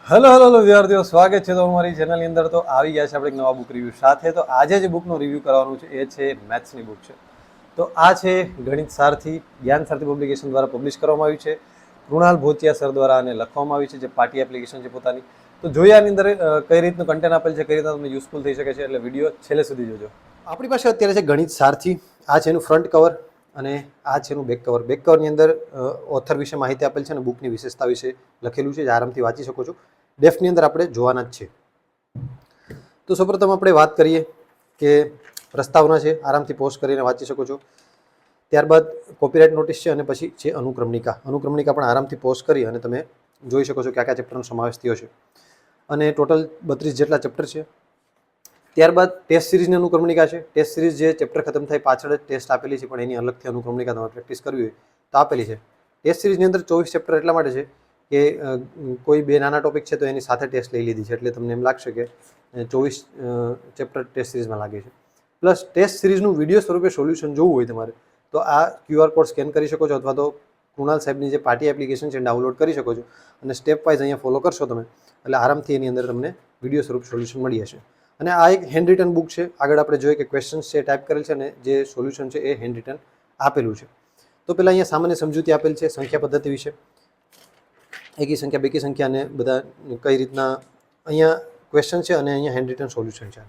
Hello hello hello વિદ્યાર્થીઓ, સ્વાગત છે તમારી ચેનલની અંદર. તો આવી ગયા છે આપણે એક નવા બુક રિવ્યૂ સાથે. તો આજે જે બુકનો રિવ્યૂ કરવાનું છે એ છે મેથ્સની બુક છે. તો આ છે ગણિત સારથી, જ્ઞાન સારથી પબ્લિકેશન દ્વારા પબ્લિશ કરવામાં આવી છે. કૃણાલ ભોતિયા સર દ્વારા આને લખવામાં આવી છે, જે પાર્ટી એપ્લિકેશન છે પોતાની. તો જોઈએ આની અંદર કઈ રીતનું કન્ટેન્ટ આપેલ છે, કઈ રીતના તમને યુઝફુલ થઈ શકે છે, એટલે વિડીયો છેલ્લે સુધી જોજો. આપણી પાસે અત્યારે છે ગણિત સારથી. આ છે એનું ફ્રન્ટ કવર અને આ છે એનું બેક કવર. બેક કવરની અંદર ઓથર વિશે માહિતી આપેલ છે અને બુકની વિશેષતા વિશે લખેલું છે, જે આરામથી વાંચી શકો છો. ડેફની અંદર આપણે જોવાના જ છે. તો સૌપ્રથમ આપણે વાત કરીએ કે પ્રસ્તાવના છે, આરામથી પોઝ કરીને વાંચી શકો છો. ત્યારબાદ કોપીરાઇટ નોટિસ છે અને પછી છે અનુક્રમણિકા. અનુક્રમણિકા પણ આરામથી પોઝ કરી અને તમે જોઈ શકો છો કયા કયા ચેપ્ટરનો સમાવેશ થયો છે. અને ટોટલ 32 જેટલા ચેપ્ટર છે. ત્યારબાદ ટેસ્ટ સિરીઝની અનુક્રમણિકા છે. ટેસ્ટ સિરીઝ જે ચેપ્ટર ખતમ થાય પાછળ જ ટેસ્ટ આપેલી છે, પણ એની અલગથી અનુક્રમણિકા તમારે પ્રેક્ટિસ કરવી હોય તો આપેલી છે. ટેસ્ટ સિરીઝની અંદર 24 ચેપ્ટર એટલા માટે છે કે કોઈ બે નાના ટોપિક છે તો એની સાથે ટેસ્ટ લઈ લીધી છે, એટલે તમને એમ લાગશે કે 24 ચેપ્ટર ટેસ્ટ સિરીઝમાં લાગે છે. પ્લસ ટેસ્ટ સિરીઝનું વિડીયો સ્વરૂપે સોલ્યુશન જોવું હોય તમારે તો આ QR કોડ સ્કેન કરી શકો છો, અથવા તો કૃણાલ સાહેબની જે પાર્ટી એપ્લિકેશન છે ડાઉનલોડ કરી શકો છો અને સ્ટેપ વાઇઝ અહીંયા ફોલો કરશો તમે એટલે આરામથી એની અંદર તમને વિડીયો સ્વરૂપ સોલ્યુશન મળી જશે. અને આ એક હેન્ડ રિટન બુક છે. આગળ આપણે જોઈએ કે ક્વેશ્ચન્સ છે ટાઈપ કરેલ છે અને જે સોલ્યુશન છે એ હેન્ડ રિટન આપેલું છે. તો પહેલાં અહીંયા સામાન્ય સમજૂતી આપેલ છે સંખ્યા પદ્ધતિ વિશે, એકી સંખ્યા, બેકી સંખ્યા અને બધા કઈ રીતના. અહીંયા ક્વેશ્ચન છે અને અહીંયા હેન્ડ રિટન સોલ્યુશન છે.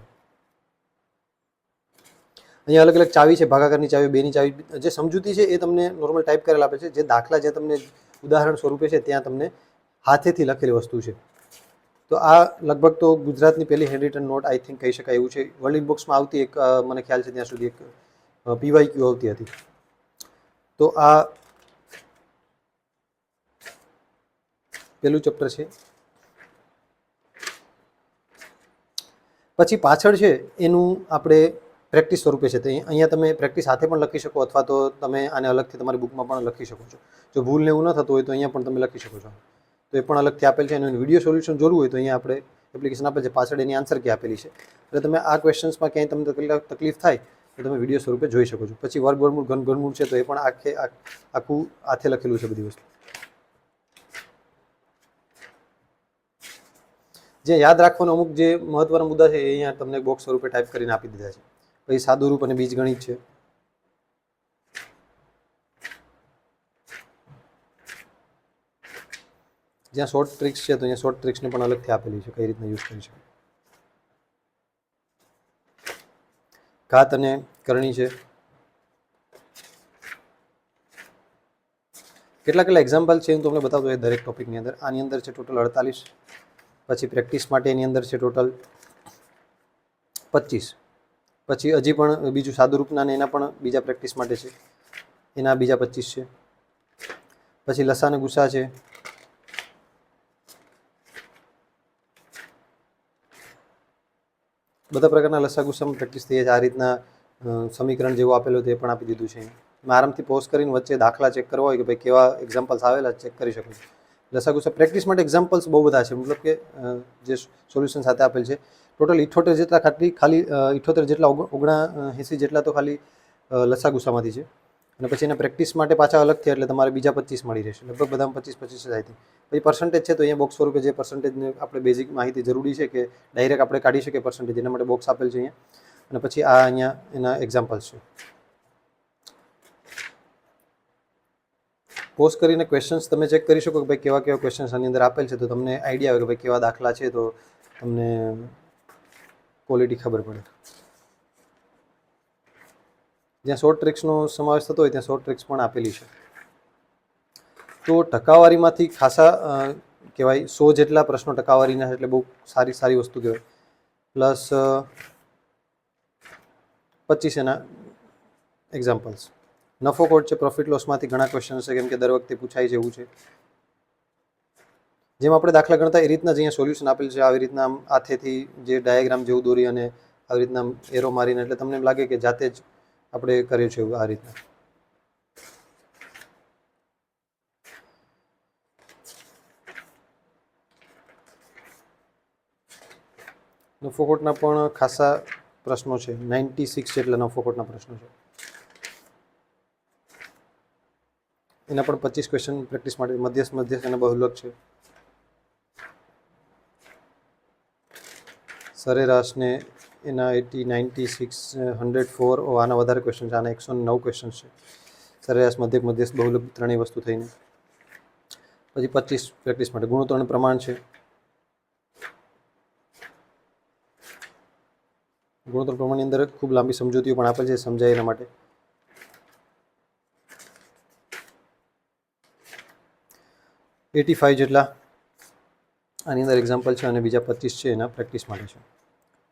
અહીંયા અલગ અલગ ચાવી છે, ભાગાકારની ચાવી, બેની ચાવી. જે સમજૂતી છે એ તમને નોર્મલ ટાઈપ કરેલ આપે છે. જે દાખલા જે તમને ઉદાહરણ સ્વરૂપે છે ત્યાં તમને હાથેથી લખેલી વસ્તુ છે. તો આ લગભગ તો ગુજરાતની પહેલી hand written note I think કહી શકાય એવું છે. વર્લ્ડ બુક્સમાં આવતી એક મને ખ્યાલ છે ત્યાં સુધી એક PYQ આવતી હતી. તો આ પેલું ચેપ્ટર છે. પછી પાછળ છે એનું આપણે પ્રેક્ટિસ સ્વરૂપે છે. તો અહીંયા તમે પ્રેક્ટિસ સાથે પણ લખી શકો, અથવા તો તમે આને અલગથી તમારી બુકમાં પણ લખી શકો છો. જો ભૂલને એવું ન થતું હોય તો અહીંયા પણ તમે લખી શકો છો. તો એ પણ અલગથી આપેલ છે. અને વિડીયો સોલ્યુશન જોવું હોય તો અહીંયા આપણે એપ્લિકેશન આપેલ છે, પાછળ એની આન્સર કી આપેલી છે. એટલે તમે આ ક્વેશ્ચન્સમાં ક્યાંય તમને તકલીફ થાય તો તમે વિડીયો સ્વરૂપે જોઈ શકો છો. પછી વર્ગ, વર્ગમૂળ, ઘન, ઘનમૂળ છે તો એ પણ આખું હાથે લખેલું છે બધી વસ્તુ. જે યાદ રાખવાનો અમુક જે મહત્વના મુદ્દા છે એ અહીંયા તમને બોક્સ સ્વરૂપે ટાઈપ કરીને આપી દીધા છે. પછી સાદું રૂપ અને બીજગણિત છે. જ્યાં શોર્ટ ટ્રિક્સ છે તો અહીંયા શોર્ટ ટ્રિક્સને પણ અલગથી આપેલી છે, કઈ રીતના યુઝ કરી શકે. ઘાત અને કરણી છે. કેટલા કેટલા એક્ઝામ્પલ છે હું તમને બતાવતો હોય દરેક ટોપિકની અંદર. આની અંદર છે ટોટલ 48. પછી પ્રેક્ટિસ માટે એની અંદર છે ટોટલ 25. પછી હજી પણ બીજું સાદું રૂપના ને એના પણ બીજા પ્રેક્ટિસ માટે છે, એના બીજા 25 છે. પછી લસા અને ગુસા છે. બધા પ્રકારના લસા ગુસામાં પ્રેક્ટિસ થઈ છે. આ રીતના સમીકરણ જેવું આપેલું તે પણ આપી દીધું છે. એમાં આરામથી પોઝ કરીને વચ્ચે દાખલા ચેક કરવા હોય કે ભાઈ કેવા એક્ઝામ્પલ્સ આવેલા ચેક કરી શકો છો. લસા ગુસા પ્રેક્ટિસ માટે એક્ઝામ્પલ્સ બહુ બધા છે, મતલબ કે જે સોલ્યુશન સાથે આપેલ છે. ટોટલ 78 જેટલા ખાલી 78 જેટલા 79 જેટલા તો ખાલી લસા ગુસામાંથી છે. અને પછી એના પ્રેક્ટિસ માટે પાછા અલગ થયા એટલે તમારે બીજા 25 મળી રહેશે. લગભગ બધામાં 25 જ આવી. પછી પર્સન્ટેજ છે તો અહીંયા બોક્સ સ્વરૂપે જે પર્સન્ટેજને આપણે બેઝિક માહિતી જરૂરી છે કે ડાયરેક્ટ આપણે કાઢી શકીએ પર્સન્ટેજ, એના માટે બોક્સ આપેલ છે અહીંયા. અને પછી આ અહીંયા એના એક્ઝામ્પલ્સ છે. પોઝ કરીને ક્વેશ્ચન્સ તમે ચેક કરી શકો કે ભાઈ કેવા કેવા ક્વેશ્ચન્સ આની અંદર આપેલ છે, તો તમને આઈડિયા આવે કે ભાઈ કેવા દાખલા છે, તો તમને ક્વોલિટી ખબર પડે. જ્યાં શોર્ટ ટ્રિક્સનો સમાવેશ થતો હોય ત્યાં શોર્ટ ટ્રિક્સ પણ આપેલી છે. તો ટકાવારીમાંથી ખાસા કહેવાય 100 જેટલા પ્રશ્નો ટકાવારીના, એટલે બહુ સારી વસ્તુ કહેવાય. પ્લસ 25 એના એક્ઝામ્પલ્સ. નફો ખોટ છે, પ્રોફિટ લોસમાંથી ઘણા ક્વેશ્ચન છે, કેમ કે દર વખતે પૂછાય છે એવું છે. જેમ આપણે દાખલા ગણતા એ રીતના જ અહીંયા સોલ્યુશન આપેલ છે. આવી રીતના આમ હાથેથી જે ડાયાગ્રામ જેવું દોરી અને આવી રીતના એરો મારીને, એટલે તમને એમ લાગે કે જાતે જ આપણે કર્યું છે એવું. આ રીતના નફો ખોટના પણ ખાસા પ્રશ્નો છે. 96 જેટલા નફો ખોટના પ્રશ્નો છે. એના પણ 25 ક્વેશ્ચન પ્રેક્ટિસ માટે. મધ્યસ્થ એના બહુલક છે. સરેરાશને એના 80, 96, 104 આના વધારે ક્વેશ્ચન છે. આના 109 ક્વેશ્ચન છે. સરેરાશ, મધ્યક, મધ્યસ્થ, બહુલક ત્રણેય વસ્તુ થઈને. પછી 25 પ્રેક્ટિસ માટે. ગુણોત્તરનું પ્રમાણ છે. ગુણોત્તર પ્રમાણની અંદર ખૂબ લાંબી સમજૂતીઓ પણ આપેલ છે, સમજાય એના માટે. $85 જેટલા આની અંદર એક્ઝામ્પલ છે અને બીજા 25 છે એના પ્રેક્ટિસ માટે છે.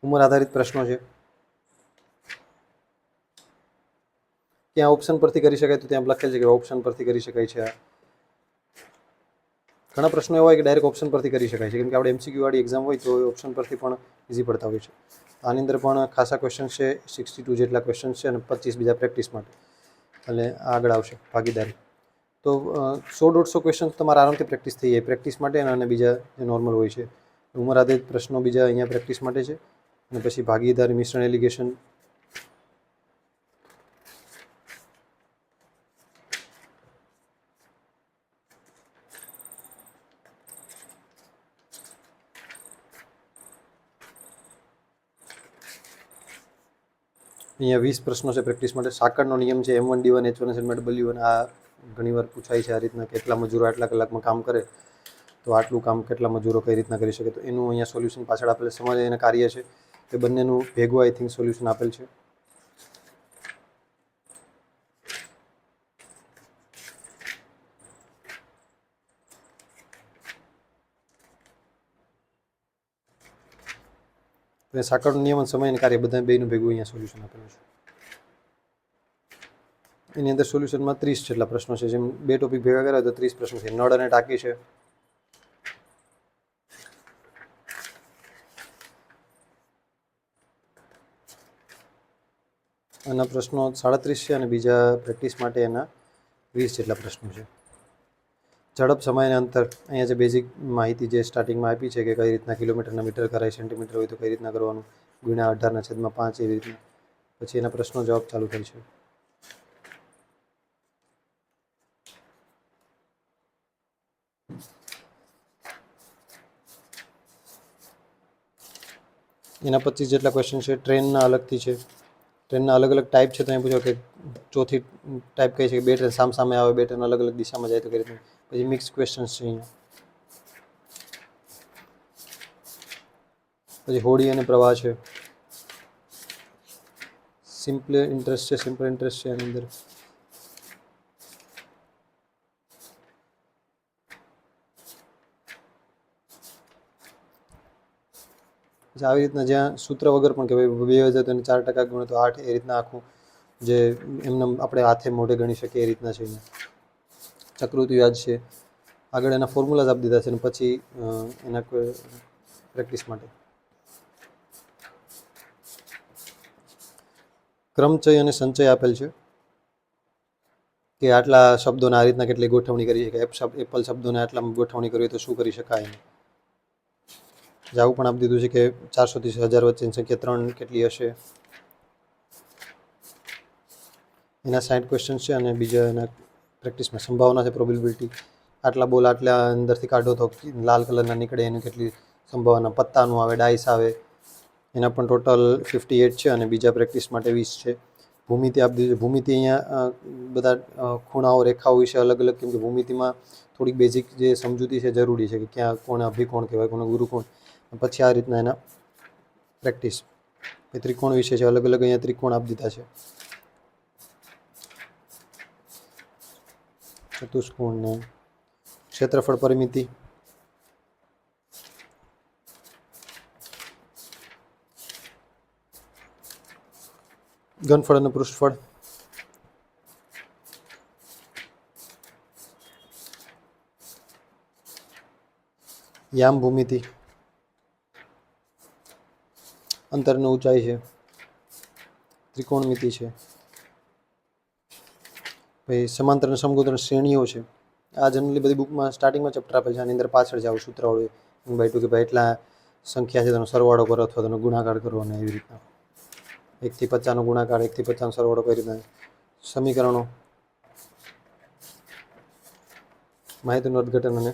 ઉંમર આધારિત પ્રશ્નો છે. ત્યાં ઓપ્શન પરથી કરી શકાય તો ત્યાં લખેલ છે કે ઓપ્શન પરથી કરી શકાય છે. ઘણા પ્રશ્નો એવા હોય કે ડાયરેક્ટ ઓપ્શન પરથી કરી શકાય છે, કેમ કે આપણે MCQ વાળી એક્ઝામ હોય તો ઓપ્શન પરથી પણ ઇઝી પડતા હોય છે. આની અંદર પણ ખાસા ક્વેશ્ચન છે. 62 જેટલા ક્વેશ્ચન છે અને 25 બીજા પ્રેક્ટિસ માટે. એટલે આગળ આવશે ભાગીદારી. તો 100-150 ક્વેશ્ચન તમારે આરામથી પ્રેક્ટિસ થઈ જાય પ્રેક્ટિસ માટે અને બીજા જે નોર્મલ હોય છે. ઉંમર આધારિત પ્રશ્નો બીજા અહીંયા પ્રેક્ટિસ માટે છે અને પછી ભાગીદારી, મિશ્રણ, એલિગેશન. અહીંયા 20 પ્રશ્નો છે પ્રેક્ટિસ માટે. સાંકળનો નિયમ છે M1D1 H1 W1. આ ઘણીવાર પૂછાય છે આ રીતના, કેટલા મજૂરો આટલા કલાકમાં કામ કરે તો આટલું કામ કેટલા મજૂરો કઈ રીતના કરી શકે. તો એનું અહીંયા સોલ્યુશન પાછળ આપેલ સમય એના કાર્ય છે એ બંનેનું ભેગું આઈ થિંક સોલ્યુશન આપેલ છે. સાંકળનો નિયમ અને સમય અને કાર્ય બધા બેનું ભેગું અહીંયા સોલ્યુશન આપેલું છે. એની અંદર સોલ્યુશનમાં 30 જેટલા પ્રશ્નો છે. જેમ બે ટોપિક ભેગા કર્યા તો 30 પ્રશ્નો છે. નળ અને ટાંકી છે. આના પ્રશ્નો 37 છે અને બીજા પ્રેક્ટિસ માટે એના 20 જેટલા પ્રશ્નો છે. ઝડપ, સમય અને અંતર. અહીંયા જે બેઝિક માહિતી જે સ્ટાર્ટિંગમાં આપી છે કે કઈ રીતના કિલોમીટરના મીટર કરાય, સેન્ટીમીટર હોય તો કઈ રીતના કરવાનું, ગુણ્યા 18/5 એવી રીતના. પછી એના પ્રશ્નો જવાબ ચાલુ થાય છે. એના 25 જેટલા ક્વેશ્ચન છે. ટ્રેનના અલગથી છે. ટ્રેનના અલગ અલગ ટાઈપ છે. તો અહીં પૂછો કે ચોથી ટાઈપ કઈ છે કે બે ટ્રેન સામે આવે, બે ટ્રેન અલગ અલગ દિશામાં જાય તો કઈ રીતના. પછી મિક્સ ક્વેશ્ચન્સ છે અહીંયા. પછી હોડી અને પ્રવાહ છે. સિમ્પલ ઇન્ટરેસ્ટ છે. સિમ્પલ ઇન્ટરેસ્ટ છે એની અંદર. આવી રીતના જ્યાં સૂત્ર વગર પણ કે ભાઈ 2000 અને 4% ગણો તો 8 એ રીતના આખું જે એમને આપણે હાથે મોઢે ગણી શકીએ એ રીતના છે. અહીંયા ચક્રુતિ વ્યાજ છે. આગળ એના ફોર્મ્યુલાઝ આપી દીધા છે અને પછી એના પ્રેક્ટિસ માટે ક્રમચય અને સંચય આપેલ છે કે આટલા શબ્દોને આ રીતના કેટલી ગોઠવણી કરી શકાય. એપલ શબ્દોને આટલામાં ગોઠવણી કરવી તો શું કરી શકાય. આવું પણ આપી દીધું છે કે 400 થી 1000 વચ્ચેની સંખ્યા 3 કેટલી હશે. એના 60 ક્વેશ્ચન છે અને બીજા એના પ્રેક્ટિસમાં સંભાવના છે, પ્રોબેબિલિટી. આટલા બોલ આટલા અંદરથી કાઢો તો લાલ કલરના નીકળે એની કેટલી સંભાવના. પત્તાનું આવે, ડાઇસ આવે. એના પણ ટોટલ 58 છે અને બીજા પ્રેક્ટિસ માટે 20 છે. ભૂમિતિ આપી દીધી છે. ભૂમિતિ અહીંયા બધા ખૂણાઓ, રેખાઓ વિશે અલગ અલગ, કેમ કે ભૂમિતિમાં થોડીક બેઝિક જે સમજૂતી છે જરૂરી છે કે ક્યાં કોને અભિકોણ કહેવાય, કોને ગુરુકોણ. પછી આ રીતના એના પ્રેક્ટિસ. ત્રિકોણ વિશે છે અલગ અલગ. અહીંયા ત્રિકોણ આપી દીધા છે. ચતુષ્કોણ ને ક્ષેત્રફળ, પરિમિતિ. ઘનફળ અને પૃષ્ઠફળ. યામ ભૂમિતિ. અંતરની ઊંચાઈ છે. ત્રિકોણમિતિ છે. પછી સમાંતર અને સમગોત્તર શ્રેણીઓ છે. આ જનરલી બધી બુકમાં સ્ટાર્ટિંગમાં ચેપ્ટર આપેલ છે. આની અંદર પાછળ જાવ સૂત્રવાળું 1/2 કે ભાઈ એટલા સંખ્યા છે તેનો સરવાળો કરો અથવા તેનો ગુણાકાર કરો અને એવી રીતના 1 થી 50નો ગુણાકાર, 1 થી 50નો સરવાળો કઈ રીતના. સમીકરણો, માહિતીનું અર્થઘટન અને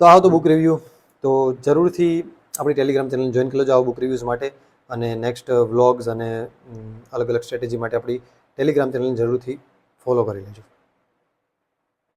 તો આવો તો બુક રિવ્યૂ તો જરૂરથી આપણી ટેલિગ્રામ ચેનલ જોઈન કરી લેજો આવો બુક રિવ્યૂઝ માટે, અને નેક્સ્ટ વ્લોગ્સ અને અલગ અલગ સ્ટ્રેટેજી માટે આપણી ટેલિગ્રામ ચેનલને જરૂરથી ફોલો કરી લેજો.